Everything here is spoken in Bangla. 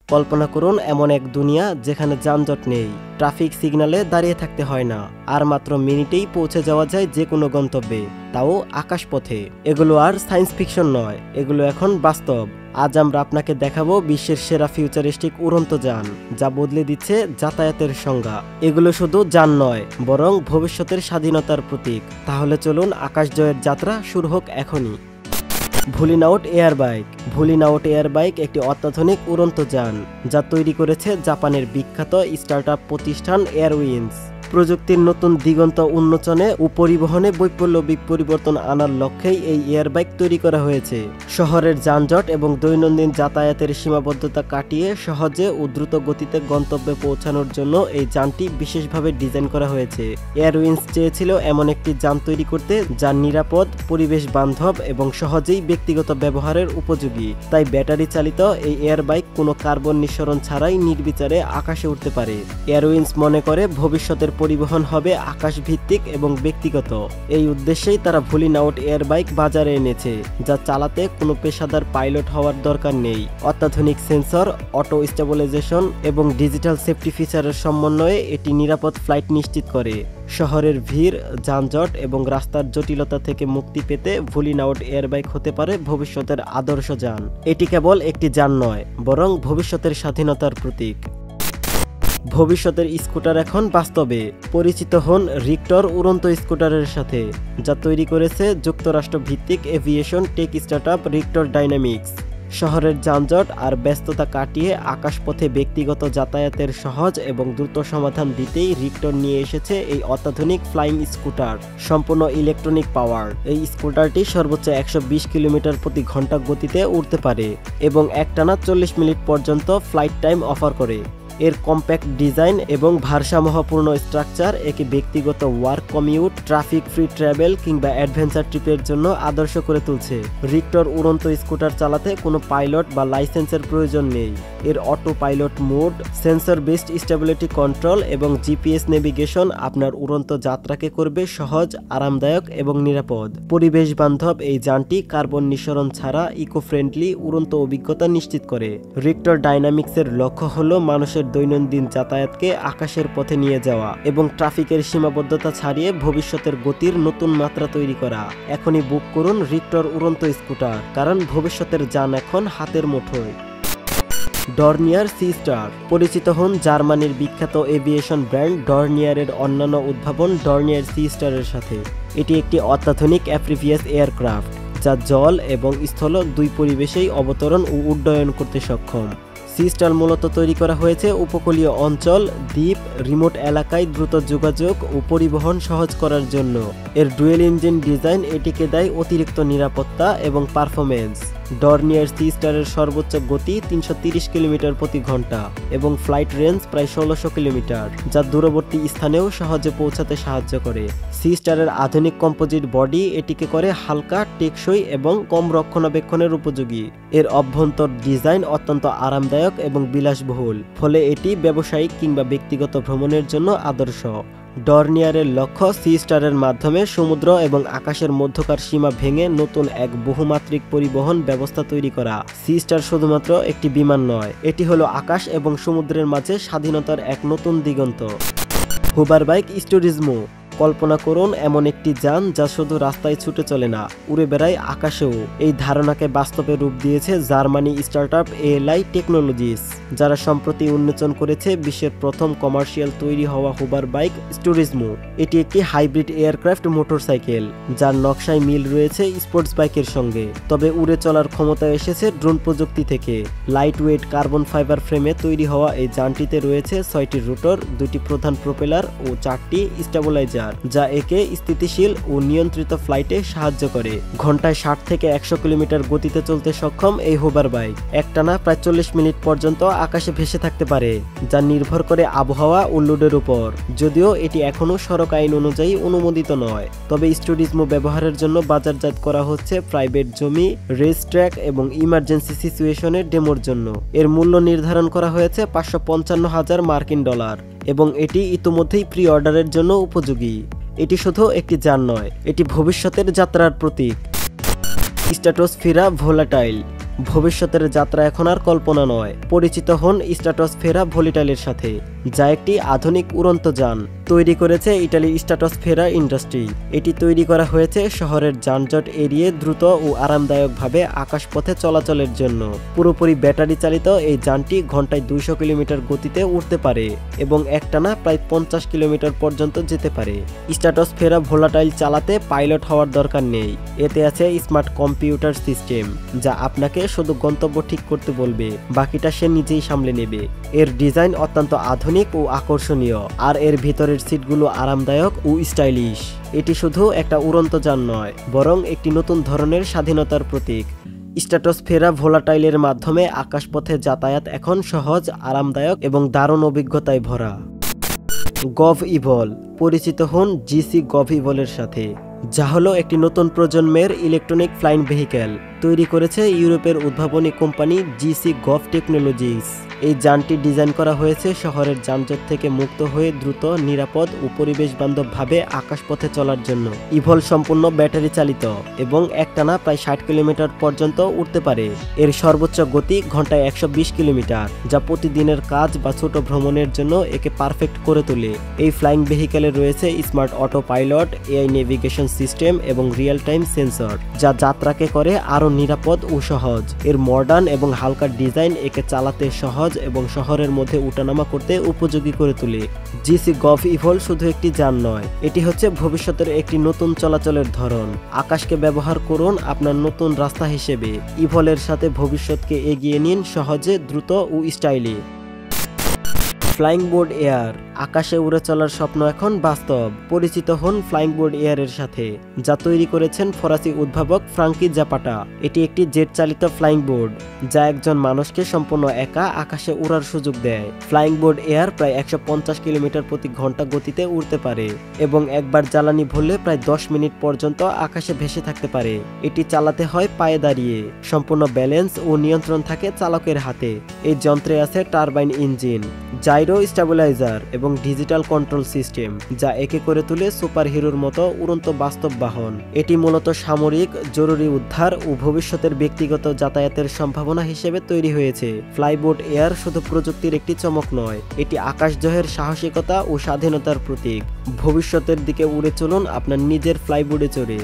কল্পনা করুন এমন এক দুনিয়া যেখানে যানজট নেই, ট্রাফিক সিগন্যালে দাঁড়িয়ে থাকতে হয় না, আর মাত্র মিনিটেই পৌঁছে যাওয়া যায় যে কোনো গন্তব্যে, তাও আকাশপথে। এগুলো আর সায়েন্স ফিকশন নয়, এগুলো এখন বাস্তব। আজ আমরা আপনাকে দেখাবো বিশ্বের সেরা ফিউচারিস্টিক উড়ন্ত যান, যা বদলে দিচ্ছে যাতায়াতের সংজ্ঞা। এগুলো শুধু যান নয়, বরং ভবিষ্যতের স্বাধীনতার প্রতীক। তাহলে চলুন আকাশ জয়ের যাত্রা শুরু হোক এখনই। ভুলিনাউট এয়ার বাইক। ভুলিনাউট এয়ার বাইক একটি অত্যাধুনিক উড়ন্ত যান, যা তৈরি করেছে জাপানের বিখ্যাত স্টার্টআপ প্রতিষ্ঠান এয়ারউইন্স। প্রযুক্তির নতুন দিগন্ত উন্মোচনে ও পরিবহনে বৈপ্লবিক পরিবর্তন আনার লক্ষ্যেই এই এয়ার বাইক তৈরি করা হয়েছে। শহরের যানজট এবং দৈনন্দিন যাতায়াতের সীমাবদ্ধতা কাটিয়ে সহজে ও দ্রুত গতিতে গন্তব্যে পৌঁছানোর জন্য এই যানটি বিশেষভাবে ডিজাইন করা হয়েছে। এয়ারউইন্স চেয়েছিল এমন একটি যান তৈরি করতে যা নিরাপদ, পরিবেশ বান্ধব এবং সহজেই ব্যক্তিগত ব্যবহারের উপযোগী। তাই ব্যাটারি চালিত এই এয়ার বাইক কোনো কার্বন নিঃসরণ ছাড়াই নির্বিচারে আকাশে উঠতে পারে। এয়ারউইন্স মনে করে ভবিষ্যতের পরিবহন হবে আকাশ ভিত্তিক এবং ব্যক্তিগত। এই উদ্দেশ্যেই তারা ভুলিনাউট এয়ার বাইক বাজারে এনেছে, যা চালাতে কোনো পেশাদার পাইলট হওয়ার দরকার নেই। অত্যাধুনিক সেন্সর, অটো স্টেবিলাইজেশন এবং ডিজিটাল সেফটি ফিচারের সমন্বয়ে এটি নিরাপদ ফ্লাইট নিশ্চিত করে। শহরের ভিড়, যানজট এবং রাস্তার জটিলতা থেকে মুক্তি পেতে ভুলিনাউট এয়ার বাইক হতে পারে ভবিষ্যতের আদর্শ যান। এটি কেবল একটি যান নয়, বরং ভবিষ্যতের স্বাধীনতার প্রতীক। ভবিষ্যতের স্কুটার এখন বাস্তবে। পরিচিত হন রিক্টর উড়ন্ত স্কুটারের সাথে, যা তৈরি করেছে যুক্তরাষ্ট্র ভিত্তিক এভিয়েশন টেক স্টার্টআপ রিক্টর ডাইনামিক্স। শহরের যানজট আর ব্যস্ততা কাটিয়ে আকাশপথে ব্যক্তিগত যাতায়াতের সহজ এবং দ্রুত সমাধান দিতেই রিক্টর নিয়ে এসেছে এই অত্যাধুনিক ফ্লাইং স্কুটার, সম্পূর্ণ ইলেকট্রনিক পাওয়ার। এই স্কুটারটি সর্বোচ্চ 120 কিলোমিটার প্রতি ঘন্টা গতিতে উড়তে পারে এবং একটানা 40 মিনিট পর্যন্ত ফ্লাইট টাইম অফার করে। এর কম্প্যাক্ট ডিজাইন এবং ভারসাম্যপূর্ণ স্ট্রাকচার একে ব্যক্তিগত work commute, traffic free travel কিংবা অ্যাডভেঞ্চার ট্রিপের জন্য আদর্শ করে তুলছে। রিক্টর উড়ন্ত স্কুটার চালাতে কোনো পাইলট বা লাইসেন্সের প্রয়োজন নেই। এর auto pilot mode, sensor based stability control এবং জিপিএস নেভিগেশন আপনার উড়ন্ত যাত্রাকে করবে সহজ, আরামদায়ক এবং নিরাপদ। পরিবেশ বান্ধব এই যানটি কার্বন নিঃসরণ ছাড়া ইকো ফ্রেন্ডলি উড়ন্ত অভিজ্ঞতা নিশ্চিত করে। রিক্টর ডাইনামিক্সের লক্ষ্য হলো মানুষের দৈনন্দিন যাতায়াতকে আকাশের পথে নিয়ে যাওয়া এবং ট্রাফিকের সীমাবদ্ধতা ছাড়িয়ে ভবিষ্যতের গতির নতুন মাত্রা তৈরি করা। এখনই বুক করুন রিক্টর উড়ন্ত স্কুটার, কারণ ভবিষ্যতের যান এখন হাতের মুঠোয়। Dornier Seastar. পরিচিত হন জার্মানির বিখ্যাত এভিয়েশন ব্র্যান্ড ডর্নিয়ারের অন্যান্য উদ্ভাবন ডর্নিয়ার সি স্টারের সাথে। এটি একটি অত্যাধুনিক অ্যাম্ফিবিয়াস এয়ারক্রাফট, যা জল এবং স্থল দুই পরিবেশেই অবতরণ ও উড্ডয়ন করতে সক্ষম। সি স্টার মূলত তৈরি করা হয়েছে উপকূলীয় অঞ্চল, দ্বীপ, রিমোট এলাকায় দ্রুত যোগাযোগ ও পরিবহন সহজ করার জন্য। এর ডুয়েল ইঞ্জিন ডিজাইন এটিকে দেয় অতিরিক্ত নিরাপত্তা এবং পারফরমেন্স। ডর্নিয়ার সি স্টারের সর্বোচ্চ গতি 330 কিলোমিটার প্রতি ঘন্টা এবং ফ্লাইট রেঞ্জ প্রায় 1600 কিলোমিটার, যা দূরবর্তী স্থানেও সহজে পৌঁছাতে সাহায্য করে। সি স্টারের আধুনিক কম্পোজিট বডি এটিকে করে হালকা, টেকসই এবং কম রক্ষণাবেক্ষণের উপযোগী। এর অভ্যন্তর ডিজাইন অত্যন্ত আরামদায়ক এবং বিলাসবহুল, ফলে এটি ব্যবসায়িক কিংবা ব্যক্তিগত ভ্রমণের জন্য আদর্শ। ডর্নিয়ারের লক্ষ্য সি স্টারের মাধ্যমে সমুদ্র এবং আকাশের মধ্যকার সীমা ভেঙে নতুন এক বহুমাত্রিক পরিবহন ব্যবস্থা তৈরি করা। সি স্টার শুধুমাত্র একটি বিমান নয়, এটি হলো আকাশ এবং সমুদ্রের মাঝে স্বাধীনতার এক নতুন দিগন্ত। Huber bike স্টুরিজমো। কল্পনা করুন এমন একটি যান যা শুধু রাস্তায় ছুটে চলে না, উড়ে বেড়ায় আকাশেও। এই ধারণাকে বাস্তবে রূপ দিয়েছে জার্মানি স্টার্টআপ এএলআই টেকনোলজিস, যারা সম্প্রতি উন্মোচন করেছে বিশ্বের প্রথম কমার্শিয়াল তৈরি হওয়া হুবার বাইক স্টুরিজমো। এটি একটি হাইব্রিড এয়ারক্রাফট মোটরসাইকেল, যার নকশায় মিল রয়েছে স্পোর্টস বাইকের সঙ্গে, তবে উড়ে চলার ক্ষমতা এসেছে ড্রোন প্রযুক্তি থেকে। লাইট ওয়েট কার্বন ফাইবার ফ্রেমে তৈরি হওয়া এই যানটিতে রয়েছে 6টি রোটর, 2টি প্রধান প্রোপেলার ও 4টি স্টেবিলাইজার, যা একে স্থিতিশীল ও নিয়ন্ত্রিত ফ্লাইটে সাহায্য করে। ঘন্টায় 60 থেকে 100 কিলোমিটার গতিতে চলতে সক্ষম এই হুবার বাইক একটানা প্রায় 40 মিনিট পর্যন্ত আকাশে ভেসে থাকতে পারে, যা নির্ভর করে আবহাওয়া ও লোডের উপর। যদিও এটি এখনও সড়ক আইন অনুযায়ী অনুমোদিত নয়, তবে স্টুরিজমো ব্যবহারের জন্য বাজারজাত করা হচ্ছে প্রাইভেট জমি, রেস ট্র্যাক এবং ইমার্জেন্সি সিচুয়েশনের ডেমোর জন্য। এর মূল্য নির্ধারণ করা হয়েছে $555,000 এবং এটি ইতিমধ্যেই প্রি অর্ডারের জন্য উপযোগী। এটি শুধু একটি যান নয়, এটি ভবিষ্যতের যাত্রার প্রতীক। স্ট্র্যাটোস্ফিরা ভোলাটাইল। ভবিষ্যতের যাত্রা এখন আর কল্পনা নয়। পরিচিত হন স্ট্র্যাটোসফেরা ভোলাটাইলের সাথে, যা একটি আধুনিক উড়ন্ত যান। তৈরি করেছে ইটালির স্ট্র্যাটোসফেরা ইন্ডাস্ট্রি। এটি তৈরি করা হয়েছে শহরের যানজট এড়িয়ে দ্রুত ও আরামদায়কভাবে আকাশপথে চলাচলের জন্য। পুরোপুরি ব্যাটারি চালিত এই যানটি ঘন্টায় 200 কিলোমিটার গতিতে উড়তে পারে এবং একটানা প্রায় 50 কিলোমিটার পর্যন্ত যেতে পারে। স্ট্র্যাটোসফেরা ভোলাটাইল চালাতে পাইলট হওয়ার দরকার নেই। এতে আছে স্মার্ট কম্পিউটার সিস্টেম, যা আপনাকে শুধু গন্তব্য ঠিক করতে বলবে, বাকিটা সে নিজেই সামলে নেবে। এর ডিজাইন অত্যন্ত আধুনিক ও আকর্ষণীয়, আর এর ভিতরের সিটগুলো আরামদায়ক ও স্টাইলিশ। এটি শুধু একটা উড়ন্ত যান নয়, বরং একটি নতুন ধরনের স্বাধীনতার প্রতীক। স্ট্র্যাটোসফেরা ভোলাটাইলের মাধ্যমে আকাশপথে যাতায়াত এখন সহজ, আরামদায়ক এবং দারুণ অভিজ্ঞতায় ভরা। Gov evil. পরিচিত হন জিসি গভ ইভলের সাথে, যা হলো একটি নতুন প্রজন্মের ইলেকট্রনিক ফ্লাইং ভেহিক্যাল। তৈরি করেছে ইউরোপের উদ্ভাবনী কোম্পানি জিসি গভ টেকনোলজিস। এই যানটি ডিজাইন করা হয়েছে শহরের যানজট থেকে মুক্ত হয়ে দ্রুত, নিরাপদ ও পরিবেশ বান্ধবভাবে আকাশপথে চলার জন্য। ইভল সম্পূর্ণ ব্যাটারি চালিত এবং একটানা প্রায় 60 কিলোমিটার পর্যন্ত উড়তে পারে। এর সর্বোচ্চ গতি ঘন্টায় 120 কিলোমিটার, যা প্রতিদিনের কাজ বা ছোট ভ্রমণের জন্য একে পারফেক্ট করে তোলে। এই ফ্লাইং ভেহিক্যালে রয়েছে smart auto pilot, AI navigation system এবং রিয়েল টাইম সেন্সর, যা যাত্রাকে করে আরও নিরাপদ ও সহজ। এর মডার্ন এবং হালকা ডিজাইন একে চালাতে সহজ এবং শহরের মধ্যে উঠানামা করতে উপযোগী করে তোলে। জিসি গভ ইভল শুধু একটি যান নয়, এটি হচ্ছে ভবিষ্যতের একটি নতুন চলাচলের ধরন। আকাশকে ব্যবহার করুন আপনার নতুন রাস্তা হিসেবে। ইভলের সাথে ভবিষ্যৎকে এগিয়ে নিন সহজে, দ্রুত ও স্টাইলি। Flying board air. আকাশে উড়ে চলার স্বপ্ন এখন বাস্তব। পরিচিত হন ফ্লাইং বোর্ড এয়ারের সাথে, যা তৈরি করেছেন ফরাসি উদ্ভাবক ফ্রাঙ্কি জাপাটা। এটি একটি জেট চালিত ফ্লাইং বোর্ড, যা একজন মানুষকে সম্পূর্ণ একা আকাশে উড়ার সুযোগ দেয়। ফ্লাইং বোর্ড এয়ার প্রায় 150 কিলোমিটার প্রতি ঘন্টা গতিতে উড়তে পারে এবং একবার জ্বালানি ভরলে প্রায় 10 মিনিট পর্যন্ত আকাশে ভেসে থাকতে পারে। এটি চালাতে হয় পায়ে দাঁড়িয়ে। সম্পূর্ণ ব্যালেন্স ও নিয়ন্ত্রণ থাকে চালকের হাতে। এই যন্ত্রে আছে টারবাইন ইঞ্জিন, জাইরো স্টেবিলাইজার এবং ডিজিটাল কন্ট্রোল সিস্টেম, যা একে করে তোলে সুপার হিরোর মতো উড়ন্ত বাস্তব বাহন। এটি মূলত সামরিক, জরুরি উদ্ধার ও ভবিষ্যতের ব্যক্তিগত যাতায়াতের সম্ভাবনা হিসেবে তৈরি হয়েছে। ফ্লাইবোট এয়ার শুধু প্রযুক্তির একটি চমক নয়, এটি আকাশজয়ের সাহসিকতা ও স্বাধীনতার প্রতীক। ভবিষ্যতের দিকে উড়ে চলুন আপনার নিজের ফ্লাইবোর্ডে চড়ে।